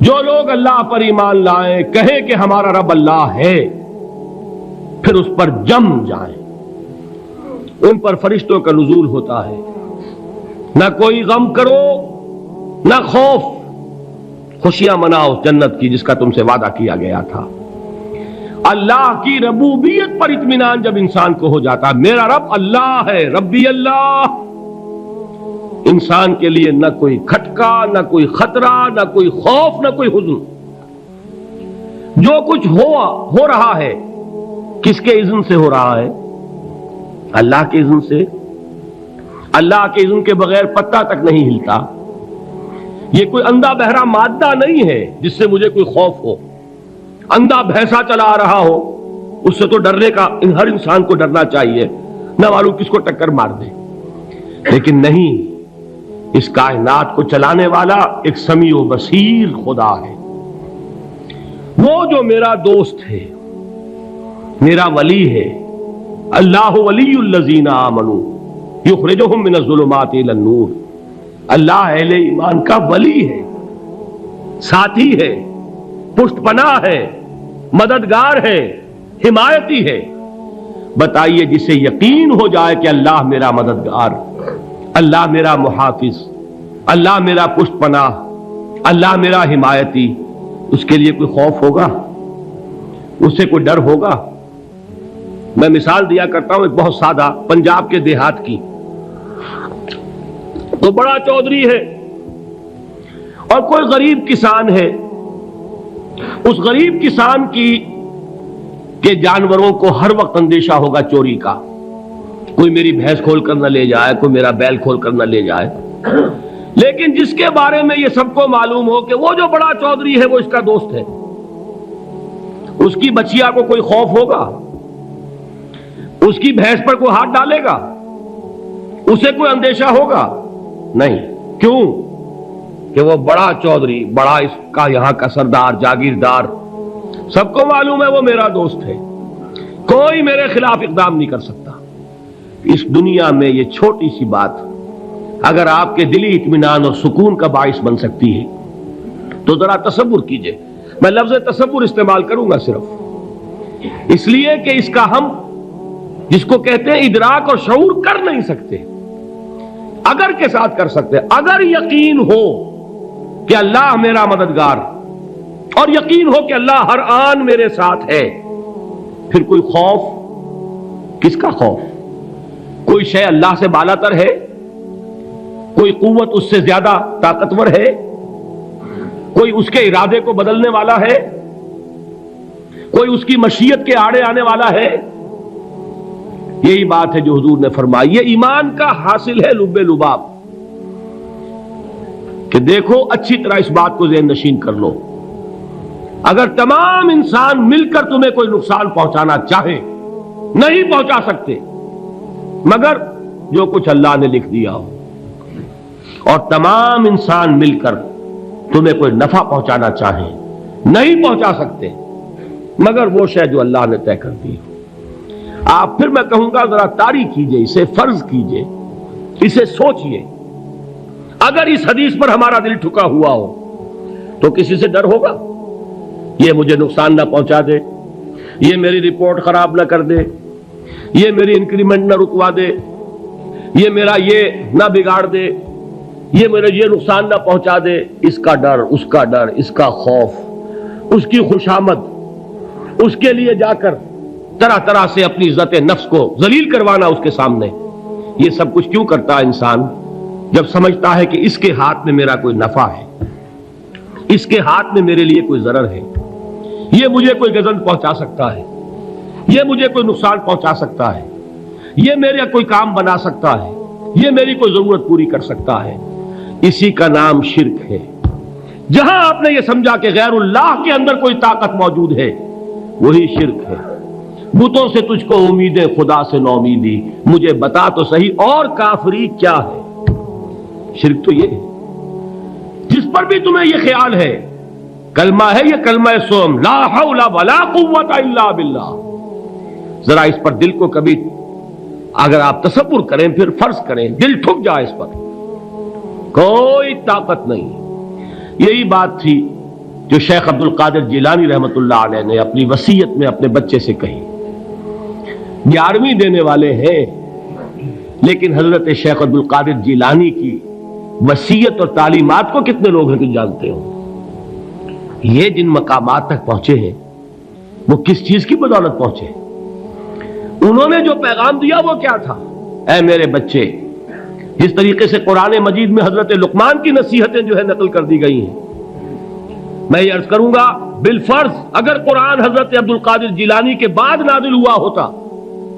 جو لوگ اللہ پر ایمان لائیں، کہیں کہ ہمارا رب اللہ ہے، پھر اس پر جم جائیں، ان پر فرشتوں کا نزول ہوتا ہے، نہ کوئی غم کرو نہ خوف، خوشیاں مناؤ جنت کی جس کا تم سے وعدہ کیا گیا تھا۔ اللہ کی ربوبیت پر اطمینان جب انسان کو ہو جاتا، میرا رب اللہ ہے، ربی اللہ، انسان کے لیے نہ کوئی کھٹکا، نہ کوئی خطرہ، نہ کوئی خوف، نہ کوئی حزن۔ جو کچھ ہو رہا ہے کس کے اذن سے ہو رہا ہے؟ اللہ کے اذن سے۔ اللہ کے اذن کے بغیر پتہ تک نہیں ہلتا۔ یہ کوئی اندھا بہرا مادہ نہیں ہے جس سے مجھے کوئی خوف ہو۔ اندھا بھینسا چلا آ رہا ہو اس سے تو ڈرنے کا ہر انسان کو ڈرنا چاہیے، نہ معلوم کس کو ٹکر مار دے، لیکن نہیں، اس کائنات کو چلانے والا ایک سمیع و بصیر خدا ہے، وہ جو میرا دوست ہے، میرا ولی ہے۔ اللہ ولی الذین آمنوا یخرجہم من الظلمات الی النور۔ اللہ اہل ایمان کا ولی ہے، ساتھی ہے، پشت پناہ ہے، مددگار ہے، حمایتی ہے۔ بتائیے جسے یقین ہو جائے کہ اللہ میرا مددگار، اللہ میرا محافظ، اللہ میرا پشت پناہ، اللہ میرا حمایتی، اس کے لیے کوئی خوف ہوگا؟ اس سے کوئی ڈر ہوگا؟ میں مثال دیا کرتا ہوں ایک بہت سادہ، پنجاب کے دیہات کی۔ تو بڑا چودھری ہے اور کوئی غریب کسان ہے، اس غریب کسان کے جانوروں کو ہر وقت اندیشہ ہوگا چوری کا، کوئی میری بھینس کھول کر نہ لے جائے، کوئی میرا بیل کھول کر نہ لے جائے۔ لیکن جس کے بارے میں یہ سب کو معلوم ہو کہ وہ جو بڑا چودھری ہے وہ اس کا دوست ہے، اس کی بچیا کو کوئی خوف ہوگا؟ اس کی بھینس پر کوئی ہاتھ ڈالے گا؟ اسے کوئی اندیشہ ہوگا؟ نہیں۔ کیوں؟ کہ وہ بڑا چودھری، بڑا اس کا یہاں کا سردار، جاگیردار، سب کو معلوم ہے وہ میرا دوست ہے، کوئی میرے خلاف اقدام نہیں کر سکتا۔ اس دنیا میں یہ چھوٹی سی بات اگر آپ کے دلی اطمینان اور سکون کا باعث بن سکتی ہے تو ذرا تصور کیجئے۔ میں لفظ تصور استعمال کروں گا صرف اس لیے کہ اس کا ہم جس کو کہتے ہیں ادراک اور شعور کر نہیں سکتے، اگر کے ساتھ کر سکتے۔ اگر یقین ہو کہ اللہ میرا مددگار اور یقین ہو کہ اللہ ہر آن میرے ساتھ ہے، پھر کوئی خوف، کس کا خوف؟ کوئی شے اللہ سے بالا تر ہے؟ کوئی قوت اس سے زیادہ طاقتور ہے؟ کوئی اس کے ارادے کو بدلنے والا ہے؟ کوئی اس کی مشیت کے آڑے آنے والا ہے؟ یہی بات ہے جو حضور نے فرمائی، یہ ایمان کا حاصل ہے لب لباب، کہ دیکھو اچھی طرح اس بات کو ذہن نشین کر لو، اگر تمام انسان مل کر تمہیں کوئی نقصان پہنچانا چاہے نہیں پہنچا سکتے، مگر جو کچھ اللہ نے لکھ دیا ہو، اور تمام انسان مل کر تمہیں کوئی نفع پہنچانا چاہیں نہیں پہنچا سکتے، مگر وہ شے جو اللہ نے طے کر دی ہو۔ آپ پھر میں کہوں گا ذرا طاری کیجئے، اسے فرض کیجئے، اسے سوچئے، اگر اس حدیث پر ہمارا دل ٹھکا ہوا ہو تو کسی سے ڈر ہوگا؟ یہ مجھے نقصان نہ پہنچا دے، یہ میری رپورٹ خراب نہ کر دے، یہ میری انکریمنٹ نہ رکوا دے، یہ میرا یہ نہ بگاڑ دے، یہ میرا یہ نقصان نہ پہنچا دے۔ اس کا ڈر، اس کا ڈر، اس کا خوف، اس کی خوشامد، اس کے لیے جا کر طرح طرح سے اپنی عزت نفس کو ذلیل کروانا اس کے سامنے، یہ سب کچھ کیوں کرتا ہے انسان؟ جب سمجھتا ہے کہ اس کے ہاتھ میں میرا کوئی نفع ہے، اس کے ہاتھ میں میرے لیے کوئی ضرر ہے، یہ مجھے کوئی غضب پہنچا سکتا ہے، یہ مجھے کوئی نقصان پہنچا سکتا ہے، یہ میرا کوئی کام بنا سکتا ہے، یہ میری کوئی ضرورت پوری کر سکتا ہے، اسی کا نام شرک ہے۔ جہاں آپ نے یہ سمجھا کہ غیر اللہ کے اندر کوئی طاقت موجود ہے، وہی شرک ہے۔ بتوں سے تجھ کو امید ہے، خدا سے نو امیدی، مجھے بتا تو صحیح اور کافری کیا ہے؟ شرک تو یہ ہے۔ جس پر بھی تمہیں یہ خیال ہے، کلمہ ہے یہ کلمہ سوم، لا حول ولا قوت الا باللہ، ذرا اس پر دل کو کبھی اگر آپ تصور کریں، پھر فرض کریں، دل ٹھک جائے اس پر، کوئی طاقت نہیں۔ یہی بات تھی جو شیخ عبد القادر جیلانی رحمۃ اللہ علیہ نے اپنی وصیت میں اپنے بچے سے کہی. 11ویں دینے والے ہیں، لیکن حضرت شیخ عبد القادر جیلانی کی وصیت اور تعلیمات کو کتنے لوگ ہیں کہ جانتے ہو؟ یہ جن مقامات تک پہنچے ہیں وہ کس چیز کی بدولت پہنچے؟ انہوں نے جو پیغام دیا وہ کیا تھا؟ اے میرے بچے، جس طریقے سے قرآن مجید میں حضرت لقمان کی نصیحتیں جو ہے نقل کر دی گئی ہیں، میں یہ عرض کروں گا بالفرض اگر قرآن حضرت عبد القادر جیلانی کے بعد نازل ہوا ہوتا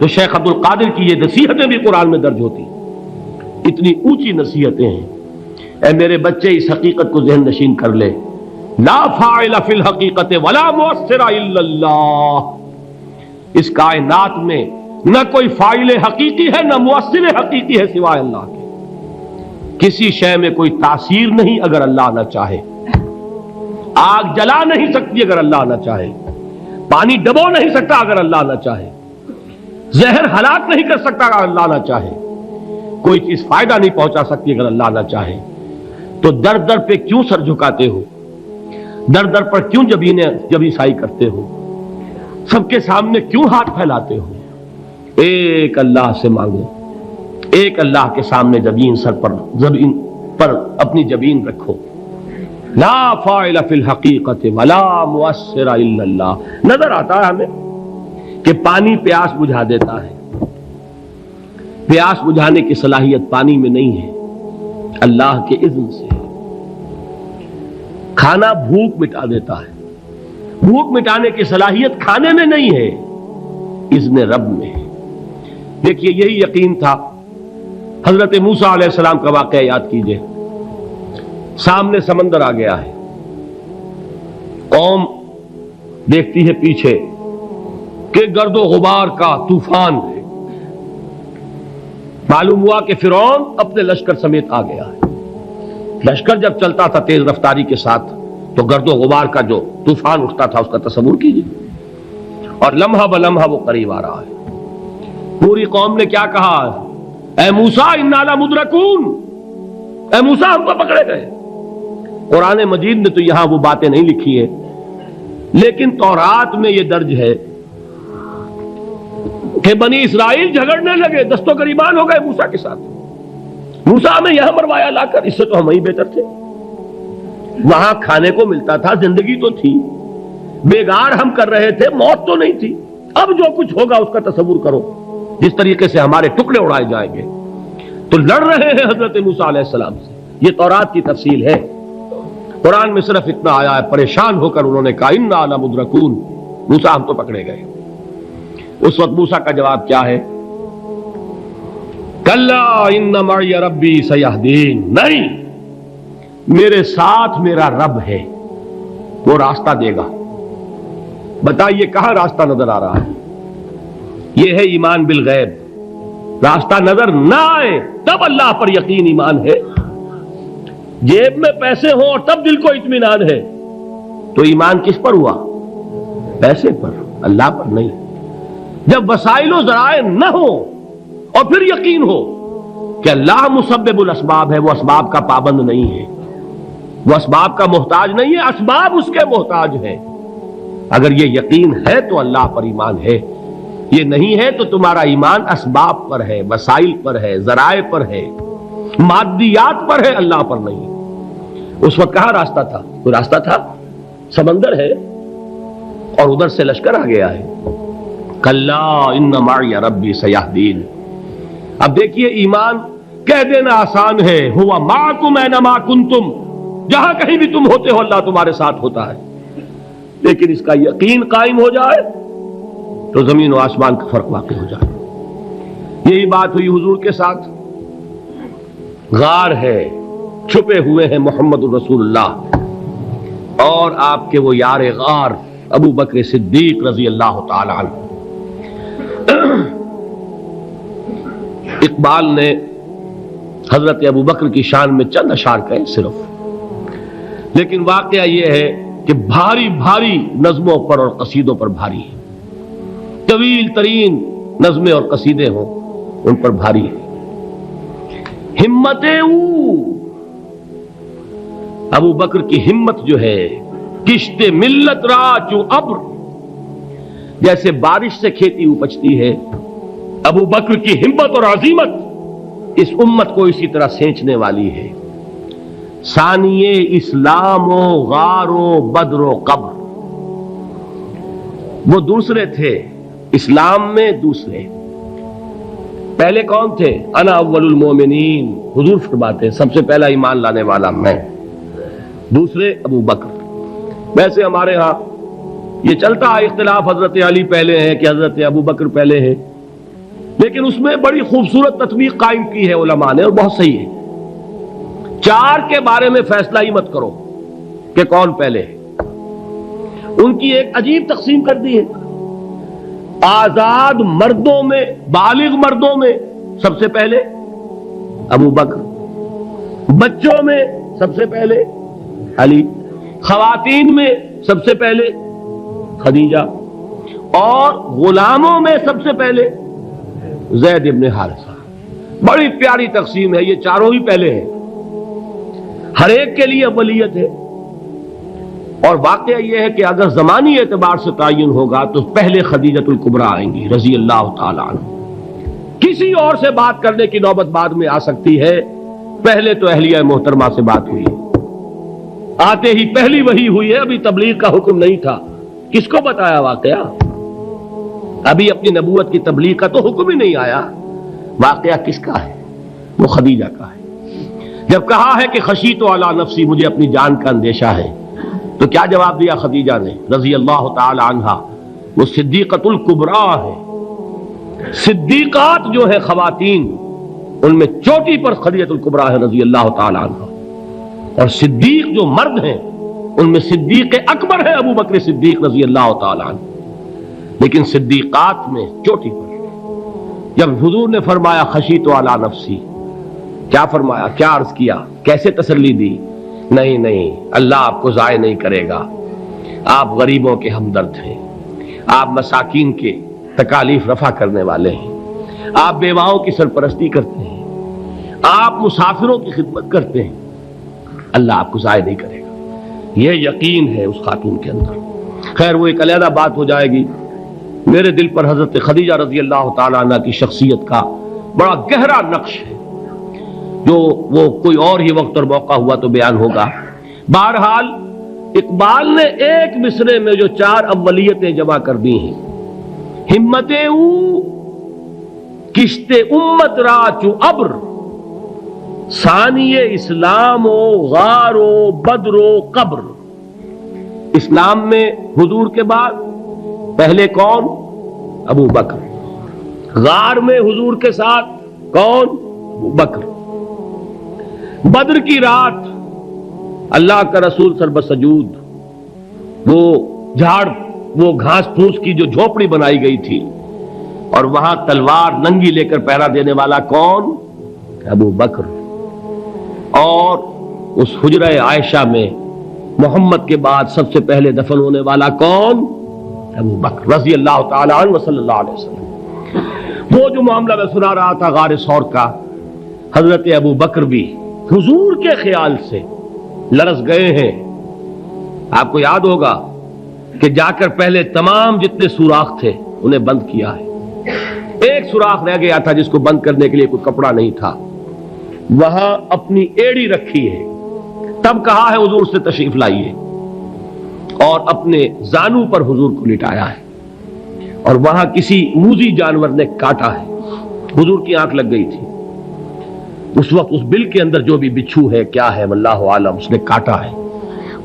تو شیخ عبد القادر کی یہ نصیحتیں بھی قرآن میں درج ہوتی. اتنی اونچی نصیحتیں ہیں. اے میرے بچے، اس حقیقت کو ذہن نشین کر لے، لا فاعل فی الحقیقت ولا مؤثر الا اللہ. اس کائنات میں نہ کوئی فاعل حقیقی ہے نہ مؤثر حقیقی ہے سوائے اللہ کے. کسی شے میں کوئی تاثیر نہیں اگر اللہ نہ چاہے. آگ جلا نہیں سکتی اگر اللہ نہ چاہے. پانی ڈبو نہیں سکتا اگر اللہ نہ چاہے. زہر ہلاک نہیں کر سکتا اگر اللہ نہ چاہے. کوئی چیز فائدہ نہیں پہنچا سکتی اگر اللہ نہ چاہے. تو در در پہ کیوں سر جھکاتے ہو؟ در در پر کیوں جبیں سائی کرتے ہو؟ سب کے سامنے کیوں ہاتھ پھیلاتے ہو؟ ایک اللہ سے مانگو، ایک اللہ کے سامنے زبین پر اپنی جبین رکھو. لا فاعل فی الحقیقت ولا مؤثر الا اللہ. نظر آتا ہے ہمیں کہ پانی پیاس بجھا دیتا ہے. پیاس بجھانے کی صلاحیت پانی میں نہیں ہے، اللہ کے اذن سے. کھانا بھوک مٹا دیتا ہے، بھوک مٹانے کی صلاحیت کھانے میں نہیں ہے، اذن رب میں ہے. دیکھیے یہی یقین تھا. حضرت موسیٰ علیہ السلام کا واقعہ یاد کیجئے. سامنے سمندر آ گیا ہے، قوم دیکھتی ہے پیچھے کہ گرد و غبار کا طوفان ہے. معلوم ہوا کہ فرعون اپنے لشکر سمیت آ گیا ہے. لشکر جب چلتا تھا تیز رفتاری کے ساتھ تو گرد و غبار کا جو طوفان اٹھتا تھا اس کا تصور کیجیے. اور لمحہ بلمحہ وہ قریب آ رہا ہے. پوری قوم نے کیا کہا؟ اے موسیٰ انا لمدرکون، اے موسیٰ ہم کو پکڑے گئے. قرآن مجید نے تو یہاں وہ باتیں نہیں لکھی ہیں، لیکن تورات میں یہ درج ہے کہ بنی اسرائیل جھگڑنے لگے، دست و گریبان ہو گئے موسیٰ کے ساتھ. موسیٰ ہمیں یہاں مروایا لا کر، اس سے تو ہم ہی بہتر تھے. وہاں کھانے کو ملتا تھا، زندگی تو تھی، بیگار ہم کر رہے تھے، موت تو نہیں تھی. اب جو کچھ ہوگا اس کا تصور کرو، جس طریقے سے ہمارے ٹکڑے اڑائے جائیں گے. تو لڑ رہے ہیں حضرت موسیٰ علیہ السلام سے. یہ تورات کی تفصیل ہے. قرآن میں صرف اتنا آیا ہے، پریشان ہو کر انہوں نے کہا انا لمدرکون، موسیٰ ہم تو پکڑے گئے. اس وقت موسیٰ کا جواب کیا ہے؟ کلا ان معی ربی سیہدین. نہیں، میرے ساتھ میرا رب ہے، وہ راستہ دے گا. بتائیے کہاں راستہ نظر آ رہا ہے؟ یہ ہے ایمان بالغیب. راستہ نظر نہ آئے تب اللہ پر یقین ایمان ہے. جیب میں پیسے ہوں اور تب دل کو اطمینان ہے تو ایمان کس پر ہوا؟ پیسے پر، اللہ پر نہیں. جب وسائل و ذرائع نہ ہو اور پھر یقین ہو کہ اللہ مسبب الاسباب ہے، وہ اسباب کا پابند نہیں ہے، وہ اسباب کا محتاج نہیں ہے، اسباب اس کے محتاج ہے. اگر یہ یقین ہے تو اللہ پر ایمان ہے. یہ نہیں ہے تو تمہارا ایمان اسباب پر ہے، وسائل پر ہے، ذرائع پر ہے، مادیات پر ہے، اللہ پر نہیں. اس وقت کہاں راستہ تھا؟ کوئی راستہ تھا؟ سمندر ہے اور ادھر سے لشکر آ گیا ہے. کلا ان معی ربی سیہدین. اب دیکھیے ایمان کہہ دینا آسان ہے، ہوا معکم اینما کنتم، جہاں کہیں بھی تم ہوتے ہو اللہ تمہارے ساتھ ہوتا ہے. لیکن اس کا یقین قائم ہو جائے تو زمین و آسمان کا فرق واقع ہو جائے. یہی بات ہوئی حضور کے ساتھ. غار ہے، چھپے ہوئے ہیں محمد الرسول اللہ اور آپ کے وہ یار غار ابو بکر صدیق رضی اللہ تعالی عنہ. اقبال نے حضرت ابو بکر کی شان میں چند اشعار کہے صرف، لیکن واقعہ یہ ہے کہ بھاری بھاری نظموں پر اور قصیدوں پر بھاری ہے. طویل ترین نظمیں اور قصیدے ہوں ان پر بھاری ہے. ہمت ابو بکر کی ہمت جو ہے کشت ملت را چو ابر، جیسے بارش سے کھیتی اپجتی ہے، ابو بکر کی ہمت اور عزیمت اس امت کو اسی طرح سینچنے والی ہے۔ ثانیے اسلام و غار و بدر و قبر، وہ دوسرے تھے اسلام میں، دوسرے پہلے کون تھے؟ انا اول المومنین، حضور فرماتے ہیں سب سے پہلا ایمان لانے والا میں، دوسرے ابو بکر۔ ویسے ہمارے ہاں یہ چلتا ہے اختلاف، حضرت علی پہلے ہیں کہ حضرت ابو بکر پہلے ہیں، لیکن اس میں بڑی خوبصورت تطبیق قائم کی ہے علماء نے، اور بہت صحیح ہے۔ چار کے بارے میں فیصلہ ہی مت کرو کہ کون پہلے ہے، ان کی ایک عجیب تقسیم کر دی ہے۔ آزاد مردوں میں، بالغ مردوں میں سب سے پہلے ابو بکر، بچوں میں سب سے پہلے علی، خواتین میں سب سے پہلے خدیجہ، اور غلاموں میں سب سے پہلے زید ابن حارثہ۔ بڑی پیاری تقسیم ہے، یہ چاروں ہی پہلے ہیں، ہر ایک کے لیے اولیت ہے۔ اور واقعہ یہ ہے کہ اگر زمانی اعتبار سے تعین ہوگا تو پہلے خدیجۃ الکبریٰ آئیں گی رضی اللہ تعالی عنہ، کسی اور سے بات کرنے کی نوبت بعد میں آ سکتی ہے، پہلے تو اہلیہ محترمہ سے بات ہوئی ہے، آتے ہی پہلی وحی ہوئی ہے، ابھی تبلیغ کا حکم نہیں تھا۔ کس کو بتایا واقعہ؟ ابھی اپنی نبوت کی تبلیغ کا تو حکم ہی نہیں آیا، واقعہ کس کا ہے؟ وہ خدیجہ کا ہے۔ جب کہا ہے کہ خشیت علی نفسی، مجھے اپنی جان کا اندیشہ ہے، تو کیا جواب دیا خدیجہ نے رضی اللہ تعالی عنہا؟ وہ صدیقۃ الکبریٰ ہے، صدیقات جو ہے خواتین ان میں چوٹی پر خدیجۃ الکبریٰ ہے رضی اللہ تعالی عنہا، اور صدیق جو مرد ہیں ان میں صدیق اکبر ہے ابو بکر صدیق رضی اللہ تعالی عنہ، لیکن صدیقات میں چوٹی پر۔ جب حضور نے فرمایا خشیت علی نفسی، کیا فرمایا، کیا عرض کیا، کیسے تسلی دی؟ نہیں نہیں، اللہ آپ کو ضائع نہیں کرے گا، آپ غریبوں کے ہمدرد ہیں، آپ مساکین کے تکالیف رفع کرنے والے ہیں، آپ بیواؤں کی سرپرستی کرتے ہیں، آپ مسافروں کی خدمت کرتے ہیں، اللہ آپ کو ضائع نہیں کرے گا۔ یہ یقین ہے اس خاتون کے اندر۔ خیر وہ ایک علیحدہ بات ہو جائے گی۔ میرے دل پر حضرت خدیجہ رضی اللہ تعالی عنہ کی شخصیت کا بڑا گہرا نقش ہے، جو وہ کوئی اور ہی وقت اور موقع ہوا تو بیان ہوگا۔ بہرحال اقبال نے ایک مصرے میں جو چار اولیتیں جمع کر دی ہیں، ہمت او کشت امت را چو ابر، ثانی اسلام و غار و بدر و قبر۔ اسلام میں حضور کے بعد پہلے کون؟ ابو بکر۔ غار میں حضور کے ساتھ کون؟ ابو بکر۔ بدر کی رات اللہ کا رسول سر بسجود، وہ جھاڑ، وہ گھاس پھوس کی جو جھوپڑی بنائی گئی تھی، اور وہاں تلوار ننگی لے کر پہرا دینے والا کون؟ ابو بکر۔ اور اس حجرہ عائشہ میں محمد کے بعد سب سے پہلے دفن ہونے والا کون؟ ابو بکر رضی اللہ تعالی عنہ صلی اللہ علیہ وسلم۔ وہ جو معاملہ میں سنا رہا تھا غار ثور کا، حضرت ابو بکر بھی حضور کے خیال سے لرز گئے ہیں۔ آپ کو یاد ہوگا کہ جا کر پہلے تمام جتنے سوراخ تھے انہیں بند کیا ہے، ایک سوراخ رہ گیا تھا جس کو بند کرنے کے لیے کوئی کپڑا نہیں تھا، وہاں اپنی ایڑی رکھی ہے، تب کہا ہے حضور سے تشریف لائیے، اور اپنے زانو پر حضور کو لٹایا ہے، اور وہاں کسی موذی جانور نے کاٹا ہے، حضور کی آنکھ لگ گئی تھی، اس وقت اس بل کے اندر جو بھی بچھو ہے کیا ہے واللہ عالم، اس نے کاٹا ہے،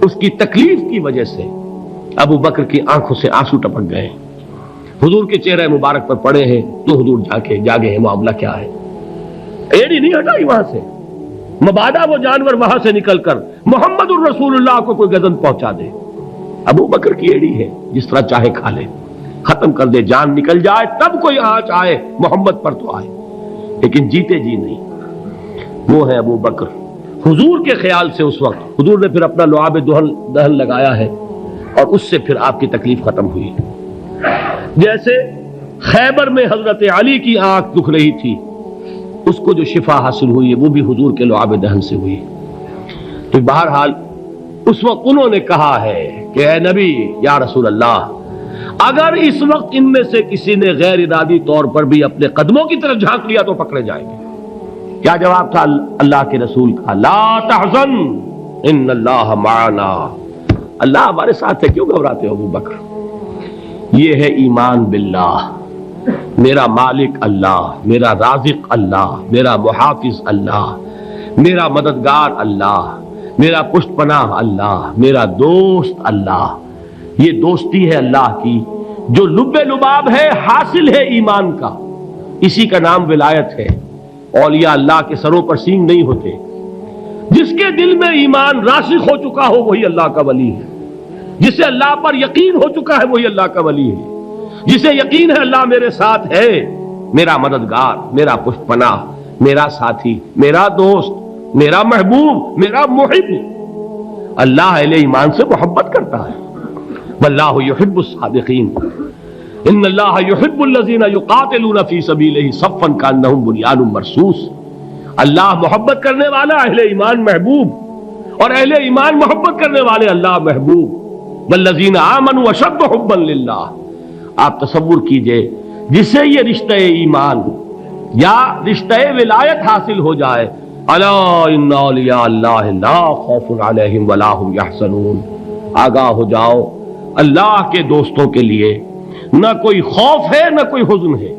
اس کی تکلیف کی وجہ سے ابو بکر کی آنکھوں سے آنسو ٹپک گئے، حضور کے چہرے مبارک پر پڑے ہیں، تو حضور جاگے ہیں، معاملہ کیا ہے؟ ایڑی نہیں ہٹائی وہاں سے، مبادا وہ جانور وہاں سے نکل کر محمد الرسول اللہ کو کوئی گزن پہنچا دے، ابو بکر کی ایڑی ہے، جس طرح چاہے کھا لے، ختم کر دے، جان نکل جائے تب کوئی آنچ آئے، محمد پر تو آئے، لیکن جیتے جی نہیں۔ وہ ہے ابو بکر۔ حضور کے خیال سے اس وقت حضور نے پھر اپنا لعاب دہن لگایا ہے، اور اس سے پھر آپ کی تکلیف ختم ہوئی۔ جیسے خیبر میں حضرت علی کی آنکھ دکھ رہی تھی، اس کو جو شفا حاصل ہوئی ہے وہ بھی حضور کے لعاب دہن سے ہوئی۔ تو بہرحال اس وقت انہوں نے کہا ہے کہ اے نبی یا رسول اللہ، اگر اس وقت ان میں سے کسی نے غیر ارادی طور پر بھی اپنے قدموں کی طرف جھانک لیا تو پکڑے جائیں گے۔ کیا جواب تھا اللہ کے رسول کا؟ لا تحزن ان اللہ معنا، اللہ ہمارے ساتھ ہے، کیوں گھبراتے ہو ابو بکر؟ یہ ہے ایمان باللہ، میرا مالک اللہ، میرا رازق اللہ، میرا محافظ اللہ، میرا مددگار اللہ، میرا پشت پناہ اللہ، میرا دوست اللہ۔ یہ دوستی ہے اللہ کی جو لب لباب ہے، حاصل ہے ایمان کا، اسی کا نام ولایت ہے۔ اولیاء اللہ کے سروں پر سینگ نہیں ہوتے، جس کے دل میں ایمان راسخ ہو چکا ہو وہی اللہ کا ولی ہے، جسے اللہ پر یقین ہو چکا ہے وہی اللہ کا ولی ہے، جسے یقین ہے اللہ میرے ساتھ ہے، میرا مددگار، میرا پشت پناہ، میرا ساتھی، میرا دوست، میرا محبوب، میرا محب۔ اللہ اہل ایمان سے محبت کرتا ہے، واللہ یحب الصادقین، ان اللہ یحب الذین یقاتلون فی سبیلہ صفا کانہم بنیان مرصوص۔ اللہ محبت کرنے والا، اہل ایمان محبوب، اور اہل ایمان محبت کرنے والے اللہ محبوب۔ والذین آمنوا اشد حبا للہ۔ آپ تصور کیجئے جسے یہ رشتہ ایمان یا رشتہ ولایت حاصل ہو جائے، الا ان اولیاء اللہ لا خوف علیہم ولا هم یحزنون، آگاہ ہو جاؤ، اللہ کے دوستوں کے لیے نہ کوئی خوف ہے نہ کوئی حزن ہے۔